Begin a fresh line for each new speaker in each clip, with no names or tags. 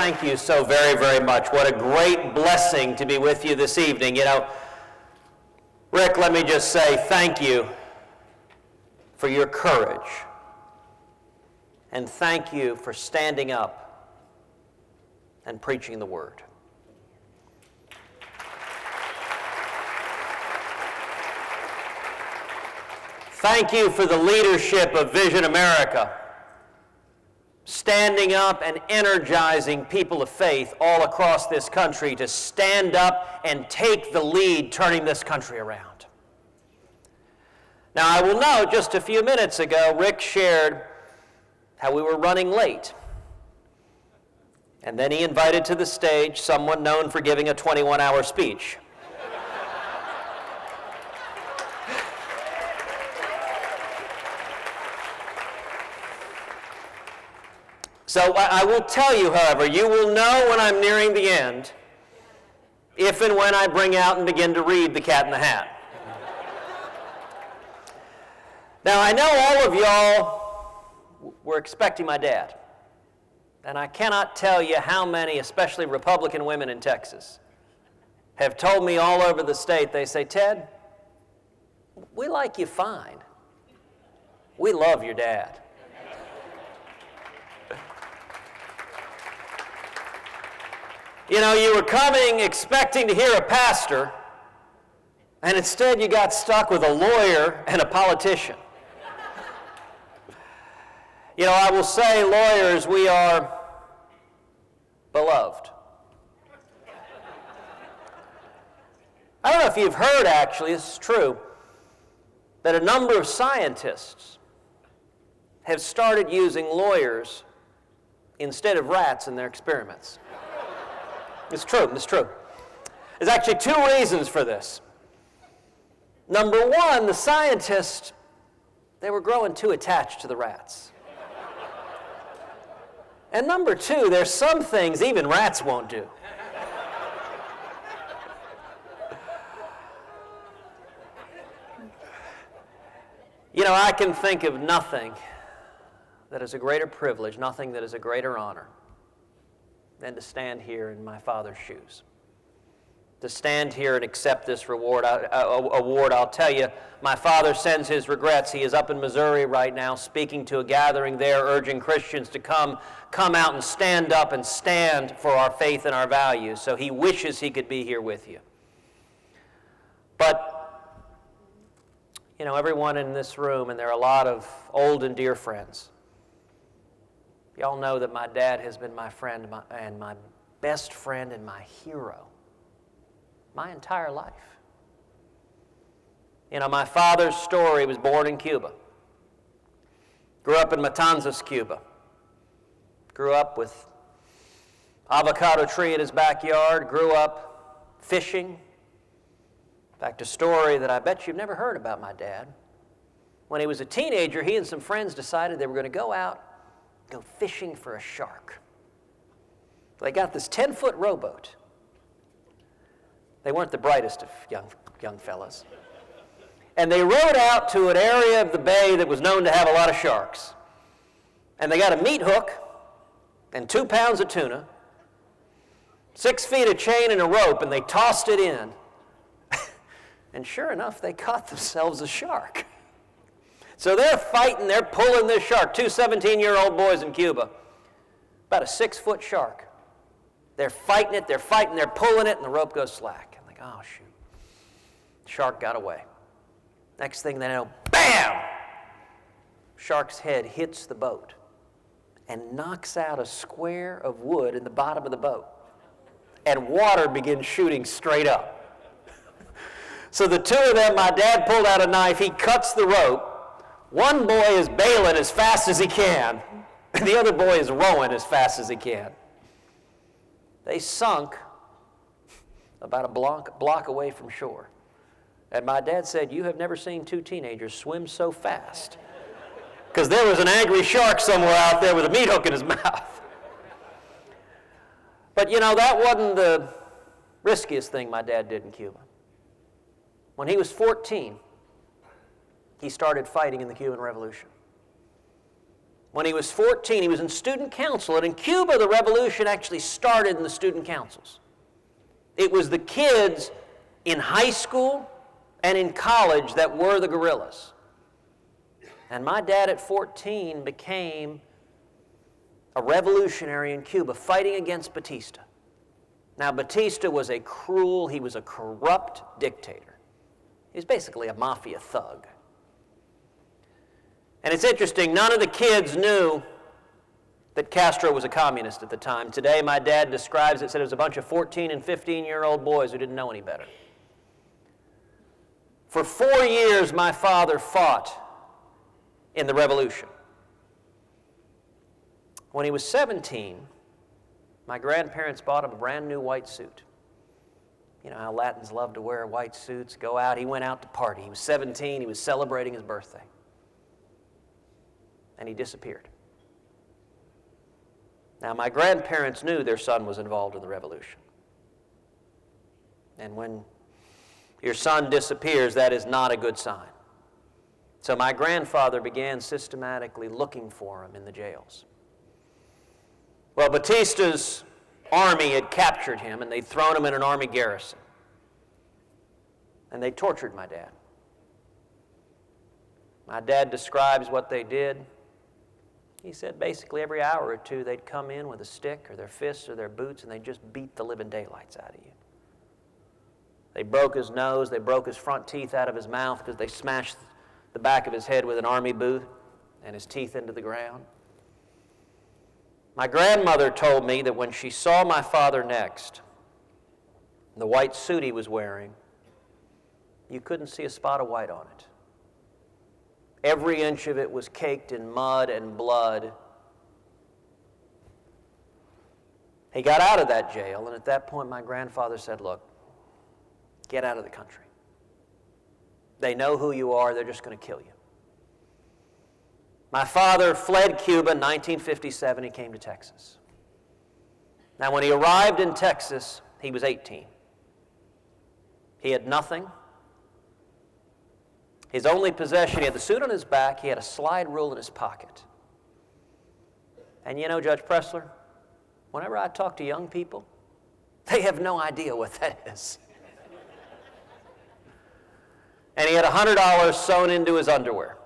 thank you so very, very much. What a great blessing to be with you this evening. You know, Rick, let me just say thank you for your courage. And thank you for standing up and preaching the word. Thank you for the leadership of Vision America, standing up and energizing people of faith all across this country to stand up and take the lead turning this country around. Now, I will note just a few minutes ago, Rick shared how we were running late. And then he invited to the stage someone known for giving a 21-hour speech. So I will tell you, however, you will know when I'm nearing the end if and when I bring out and begin to read The Cat in the Hat. Now, I know all of y'all were expecting my dad, and I cannot tell you how many, especially Republican women in Texas, have told me all over the state, they say, Ted, we like you fine. We love your dad. You know, you were coming expecting to hear a pastor, and instead you got stuck with a lawyer and a politician. You know, I will say, lawyers, we are beloved. I don't know if you've heard, actually, this is true, that a number of scientists have started using lawyers instead of rats in their experiments. It's true, it's true. There's actually two reasons for this. Number one, the scientists, they were growing too attached to the rats. And number two, there's some things even rats won't do. You know, I can think of nothing that is a greater privilege, nothing that is a greater honor than to stand here in my father's shoes. To stand here and accept this award. I'll tell you, my father sends his regrets. He is up in Missouri right now speaking to a gathering there, urging Christians to come out and stand up and stand for our faith and our values. So he wishes he could be here with you. But, you know, everyone in this room, and there are a lot of old and dear friends, y'all know that my dad has been my friend and my best friend and my hero my entire life. You know, my father's story was born in Cuba. Grew up in Matanzas, Cuba. Grew up with avocado tree in his backyard. Grew up fishing. In fact, a story that I bet you've never heard about my dad. When he was a teenager, he and some friends decided they were going to go fishing for a shark. They got this 10-foot rowboat. They weren't the brightest of young fellas. And they rowed out to an area of the bay that was known to have a lot of sharks. And they got a meat hook and 2 pounds of tuna, 6 feet of chain and a rope, and they tossed it in. And sure enough, they caught themselves a shark. So they're fighting, they're pulling this shark, 2 17-year-old boys in Cuba, about a 6-foot shark. They're fighting it, they're pulling it, and the rope goes slack. I'm like, oh, shoot. The shark got away. Next thing they know, bam! Shark's head hits the boat and knocks out a square of wood in the bottom of the boat. And water begins shooting straight up. So the two of them, my dad pulled out a knife, he cuts the rope. One boy is bailing as fast as he can, and the other boy is rowing as fast as he can. They sunk about a block away from shore. And my dad said, you have never seen 2 teenagers swim so fast. Because there was an angry shark somewhere out there with a meat hook in his mouth. But you know, that wasn't the riskiest thing my dad did in Cuba. When he was 14, he started fighting in the Cuban Revolution. When he was 14, he was in student council, and in Cuba, the revolution actually started in the student councils. It was the kids in high school and in college that were the guerrillas. And my dad at 14 became a revolutionary in Cuba, fighting against Batista. Now, Batista was a corrupt dictator. He was basically a mafia thug. And it's interesting, none of the kids knew that Castro was a communist at the time. Today, my dad describes it, said it was a bunch of 14 and 15-year-old boys who didn't know any better. For 4 years, my father fought in the revolution. When he was 17, my grandparents bought him a brand new white suit. You know how Latins love to wear white suits, go out. He went out to party. He was 17. He was celebrating his birthday. And he disappeared. Now, my grandparents knew their son was involved in the revolution. And when your son disappears, that is not a good sign. So my grandfather began systematically looking for him in the jails. Well, Batista's army had captured him, and they'd thrown him in an army garrison. And they tortured my dad. My dad describes what they did. He said basically every hour or two they'd come in with a stick or their fists or their boots and they'd just beat the living daylights out of you. They broke his nose, they broke his front teeth out of his mouth because they smashed the back of his head with an army boot and his teeth into the ground. My grandmother told me that when she saw my father next, the white suit he was wearing, you couldn't see a spot of white on it. Every inch of it was caked in mud and blood. He got out of that jail, and at that point my grandfather said, look, get out of the country. They know who you are, they're just going to kill you. My father fled Cuba in 1957, he came to Texas. Now when he arrived in Texas, he was 18. He had nothing. His only possession, he had the suit on his back, he had a slide rule in his pocket. And you know, Judge Pressler, whenever I talk to young people, they have no idea what that is. And he had $100 sewn into his underwear,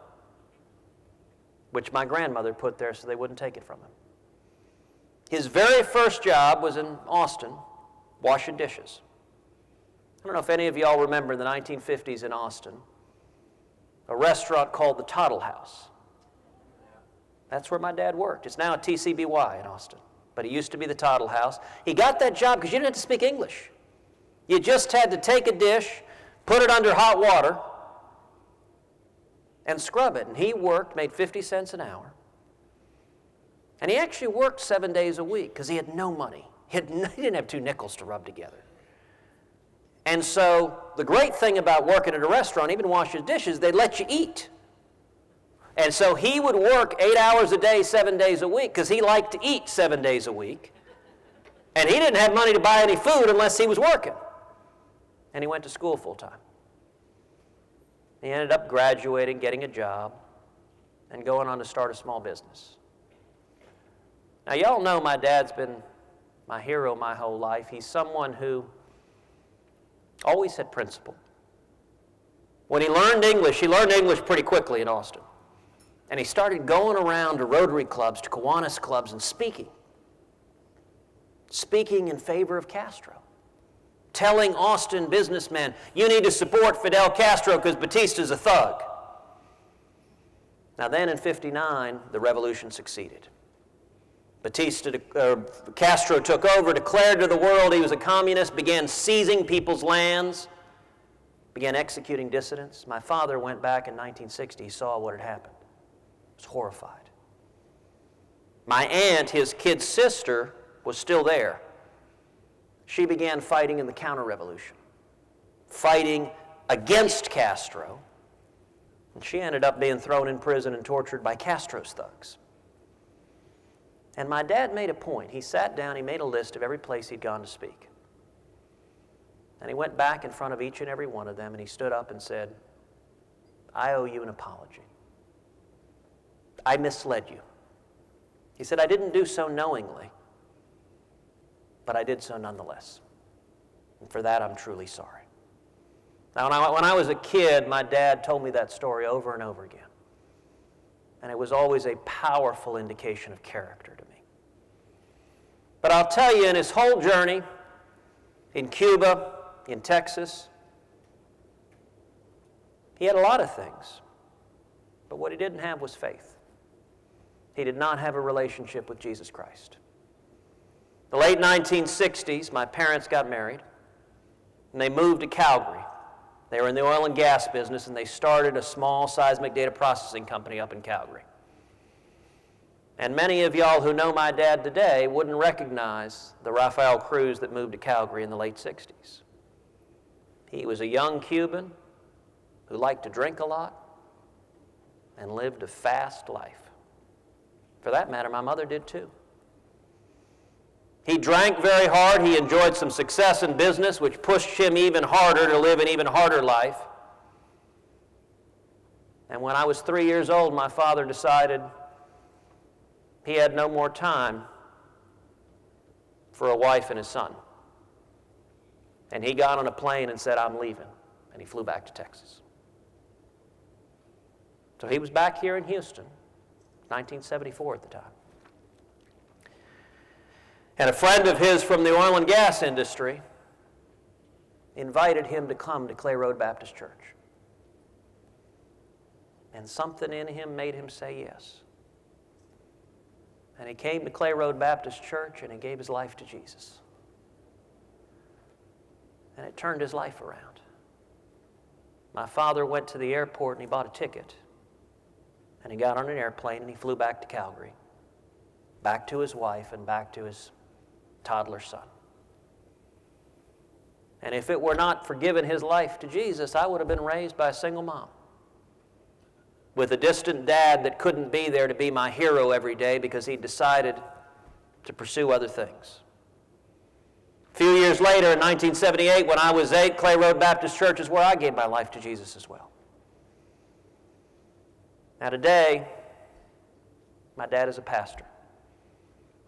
which my grandmother put there so they wouldn't take it from him. His very first job was in Austin, washing dishes. I don't know if any of y'all remember in the 1950s in Austin, a restaurant called the Toddle House. That's where my dad worked. It's now a TCBY in Austin, but it used to be the Toddle House. He got that job because you didn't have to speak English. You just had to take a dish, put it under hot water, and scrub it. And he worked, made 50 cents an hour. And he actually worked 7 days a week because he had no money. He didn't have 2 nickels to rub together. And so the great thing about working at a restaurant, even washing dishes, they let you eat. And so he would work 8 hours a day, 7 days a week, because he liked to eat 7 days a week. And he didn't have money to buy any food unless he was working. And he went to school full time. He ended up graduating, getting a job, and going on to start a small business. Now, y'all know my dad's been my hero my whole life. He's someone who always had principle. When he learned English pretty quickly in Austin. And he started going around to Rotary clubs, to Kiwanis clubs, and speaking in favor of Castro. Telling Austin businessmen, you need to support Fidel Castro because Batista's a thug. Now then in '59, the revolution succeeded. Castro took over, declared to the world he was a communist, began seizing people's lands, began executing dissidents. My father went back in 1960, he saw what had happened. He was horrified. My aunt, his kid sister, was still there. She began fighting in the counter-revolution, fighting against Castro, and she ended up being thrown in prison and tortured by Castro's thugs. And my dad made a point. He sat down, he made a list of every place he'd gone to speak. And he went back in front of each and every one of them, and he stood up and said, I owe you an apology. I misled you. He said, I didn't do so knowingly, but I did so nonetheless. And for that, I'm truly sorry. Now, when I was a kid, my dad told me that story over and over again. And it was always a powerful indication of character to me. But I'll tell you, in his whole journey, in Cuba, in Texas, he had a lot of things. But what he didn't have was faith. He did not have a relationship with Jesus Christ. The late 1960s, my parents got married, and they moved to Calgary. They were in the oil and gas business, and they started a small seismic data processing company up in Calgary. And many of y'all who know my dad today wouldn't recognize the Rafael Cruz that moved to Calgary in the late 60s. He was a young Cuban who liked to drink a lot and lived a fast life. For that matter, my mother did too. He drank very hard. He enjoyed some success in business, which pushed him even harder to live an even harder life. And when I was 3 years old, my father decided he had no more time for a wife and his son. And he got on a plane and said, I'm leaving. And he flew back to Texas. So he was back here in Houston, 1974 at the time. And a friend of his from the oil and gas industry invited him to come to Clay Road Baptist Church. And something in him made him say yes. And he came to Clay Road Baptist Church and he gave his life to Jesus. And it turned his life around. My father went to the airport and he bought a ticket. And he got on an airplane and he flew back to Calgary, back to his wife and back to his toddler son. And if it were not for giving his life to Jesus, I would have been raised by a single mom with a distant dad that couldn't be there to be my hero every day because he decided to pursue other things. A few years later, in 1978, when I was 8, Clay Road Baptist Church is where I gave my life to Jesus as well. Now today, my dad is a pastor.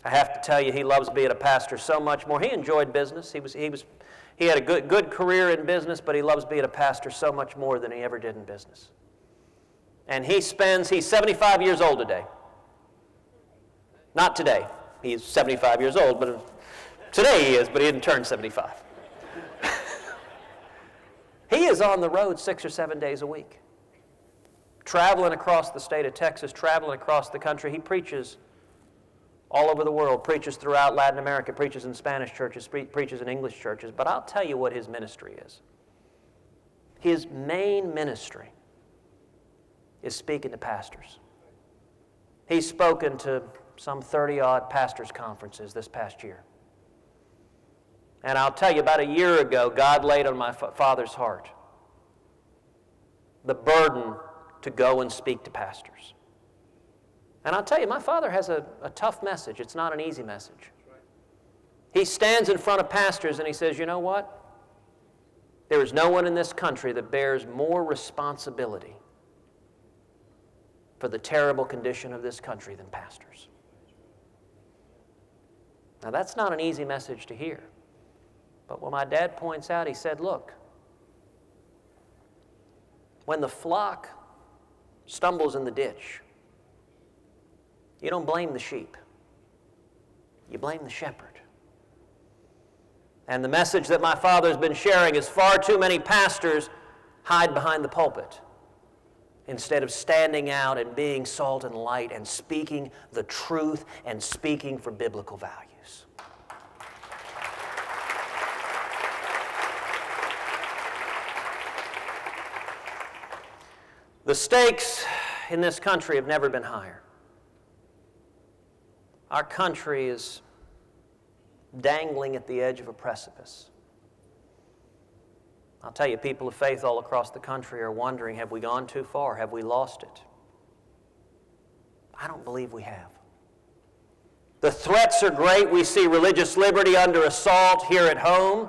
I have to tell you, he loves being a pastor so much more. He enjoyed business. He had a good career in business, but he loves being a pastor so much more than he ever did in business. And he's 75 years old today. Not today. He's 75 years old, but today he is, but he didn't turn 75. He is on the road 6 or 7 days a week, traveling across the state of Texas, traveling across the country. He preaches all over the world, preaches throughout Latin America, preaches in Spanish churches, preaches in English churches. But I'll tell you what his ministry is. His main ministry is speaking to pastors. He's spoken to some 30-odd pastors' conferences this past year. And I'll tell you, about a year ago, God laid on my father's heart the burden to go and speak to pastors. And I'll tell you, my father has a tough message. It's not an easy message. He stands in front of pastors and he says, you know what? There is no one in this country that bears more responsibility for the terrible condition of this country than pastors. Now, that's not an easy message to hear. But what my dad points out, he said, look, when the flock stumbles in the ditch, you don't blame the sheep. You blame the shepherd. And the message that my father's been sharing is far too many pastors hide behind the pulpit instead of standing out and being salt and light and speaking the truth and speaking for biblical values. The stakes in this country have never been higher. Our country is dangling at the edge of a precipice. I'll tell you, people of faith all across the country are wondering, have we gone too far? Have we lost it? I don't believe we have. The threats are great. We see religious liberty under assault here at home,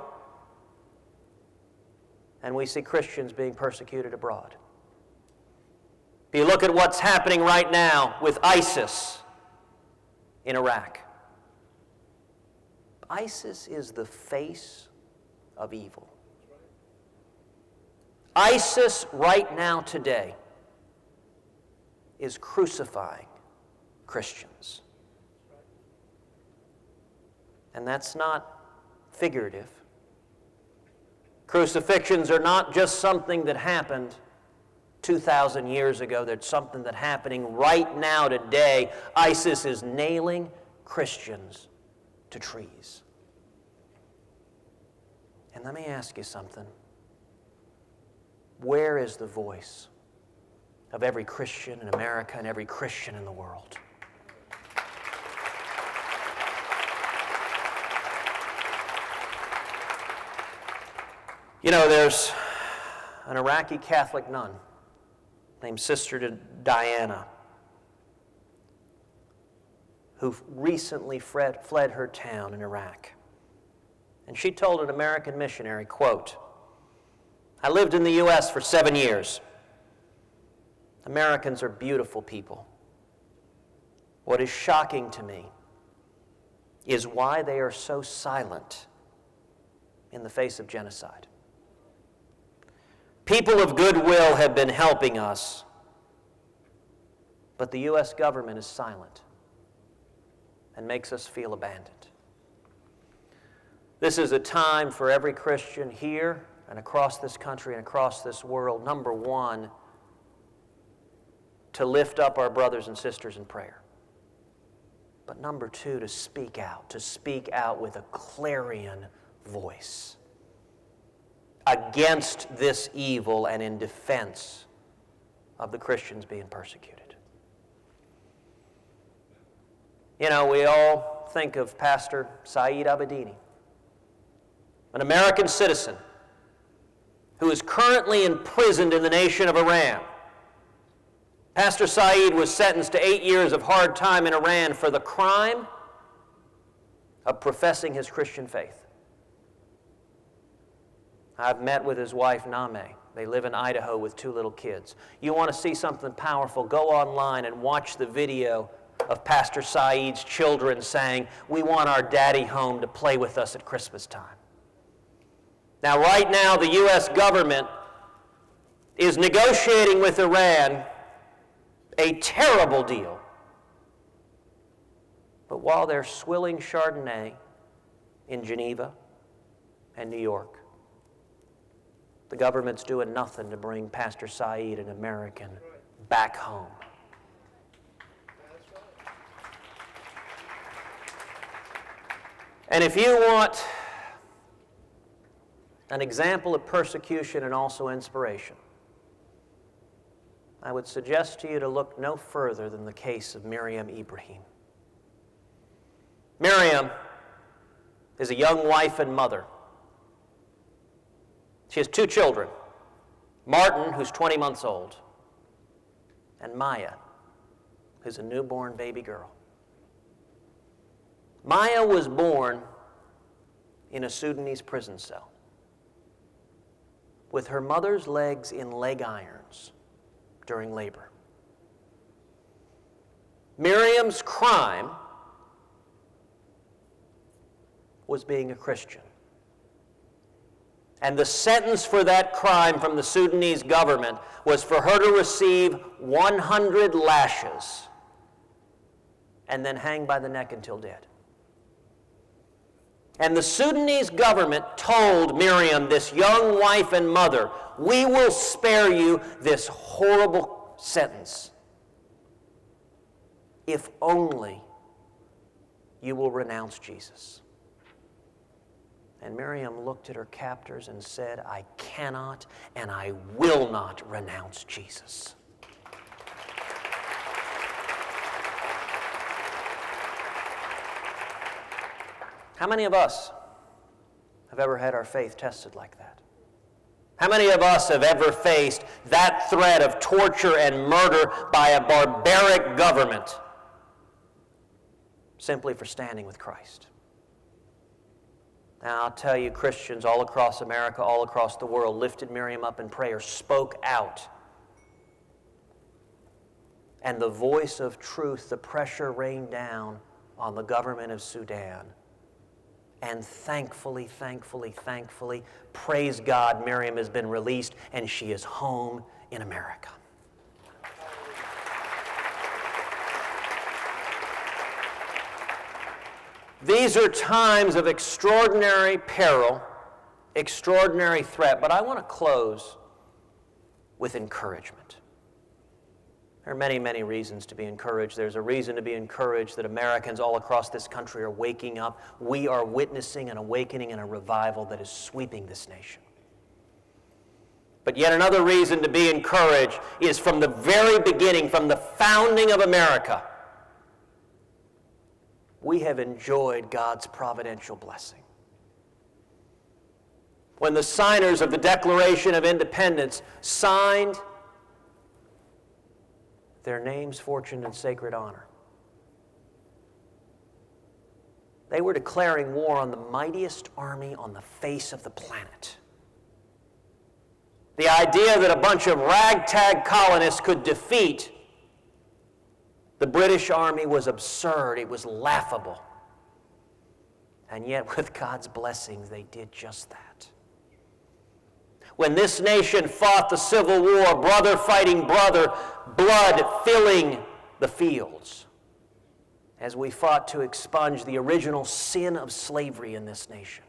and we see Christians being persecuted abroad. If you look at what's happening right now with ISIS in Iraq. ISIS is the face of evil. ISIS right now today is crucifying Christians. And that's not figurative. Crucifixions are not just something that happened 2,000 years ago. They're something that's happening right now today. ISIS is nailing Christians to trees. And let me ask you something. Where is the voice of every Christian in America and every Christian in the world? You know, there's an Iraqi Catholic nun named Sister Diana who recently fled her town in Iraq. And she told an American missionary, quote, "I lived in the U.S. for 7 years. Americans are beautiful people. What is shocking to me is why they are so silent in the face of genocide. People of goodwill have been helping us, but the U.S. government is silent and makes us feel abandoned." This is a time for every Christian here and across this country and across this world, number one, to lift up our brothers and sisters in prayer. But number two, to speak out with a clarion voice against this evil and in defense of the Christians being persecuted. You know, we all think of Pastor Saeed Abedini, an American citizen who is currently imprisoned in the nation of Iran. Pastor Saeed was sentenced to 8 years of hard time in Iran for the crime of professing his Christian faith. I've met with his wife, Name. They live in Idaho with 2 little kids. You want to see something powerful, go online and watch the video of Pastor Saeed's children saying, "We want our daddy home to play with us at Christmas time." Now, right now, the U.S. government is negotiating with Iran a terrible deal. But while they're swilling Chardonnay in Geneva and New York, the government's doing nothing to bring Pastor Saeed, an American, back home. And if you want an example of persecution and also inspiration, I would suggest to you to look no further than the case of Miriam Ibrahim. Miriam is a young wife and mother. She has 2 children, Martin, who's 20 months old, and Maya, who's a newborn baby girl. Maya was born in a Sudanese prison cell with her mother's legs in leg irons during labor. Miriam's crime was being a Christian. And the sentence for that crime from the Sudanese government was for her to receive 100 lashes and then hang by the neck until dead. And the Sudanese government told Miriam, this young wife and mother, "We will spare you this horrible sentence if only you will renounce Jesus." And Miriam looked at her captors and said, "I cannot and I will not renounce Jesus." How many of us have ever had our faith tested like that? How many of us have ever faced that threat of torture and murder by a barbaric government simply for standing with Christ? Now, I'll tell you, Christians all across America, all across the world, lifted Miriam up in prayer, spoke out. And the voice of truth, the pressure rained down on the government of Sudan. And thankfully, praise God, Miriam has been released and she is home in America. These are times of extraordinary peril, extraordinary threat, but I want to close with encouragement. There are many, many reasons to be encouraged. There's a reason to be encouraged that Americans all across this country are waking up. We are witnessing an awakening and a revival that is sweeping this nation. But yet another reason to be encouraged is from the very beginning, from the founding of America, we have enjoyed God's providential blessing. When the signers of the Declaration of Independence signed their names, fortune, and sacred honor, they were declaring war on the mightiest army on the face of the planet. The idea that a bunch of ragtag colonists could defeat the British Army was absurd. It was laughable. And yet, with God's blessings, they did just that. When this nation fought the Civil War, brother fighting brother, blood filling the fields, as we fought to expunge the original sin of slavery in this nation,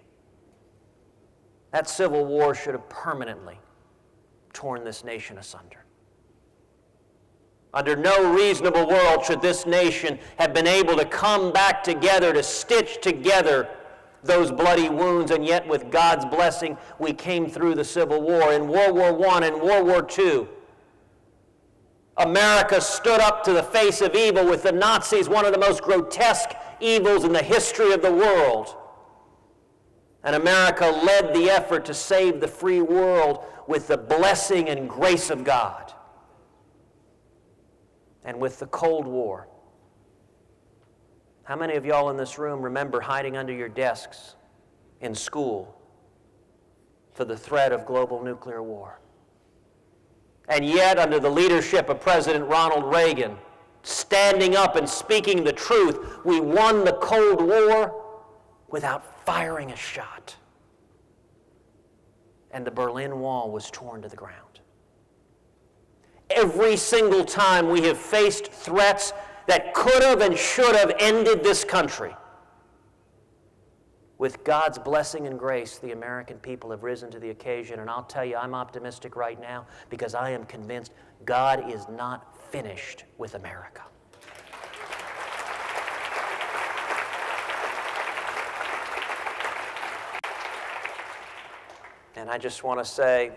that Civil War should have permanently torn this nation asunder. Under no reasonable world should this nation have been able to come back together, to stitch together those bloody wounds, and yet with God's blessing, we came through the Civil War. In World War I and World War II, America stood up to the face of evil with the Nazis, one of the most grotesque evils in the history of the world. And America led the effort to save the free world with the blessing and grace of God. And with the Cold War, how many of y'all in this room remember hiding under your desks in school for the threat of global nuclear war? And yet, under the leadership of President Ronald Reagan, standing up and speaking the truth, we won the Cold War without firing a shot. And the Berlin Wall was torn to the ground. Every single time we have faced threats that could have and should have ended this country, with God's blessing and grace, the American people have risen to the occasion. And I'll tell you, I'm optimistic right now because I am convinced God is not finished with America. And I just want to say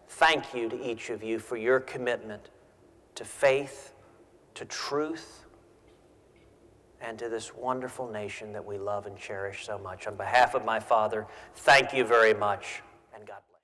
thank you to each of you for your commitment to faith, to truth, and to this wonderful nation that we love and cherish so much. On behalf of my father, thank you very much, and God bless.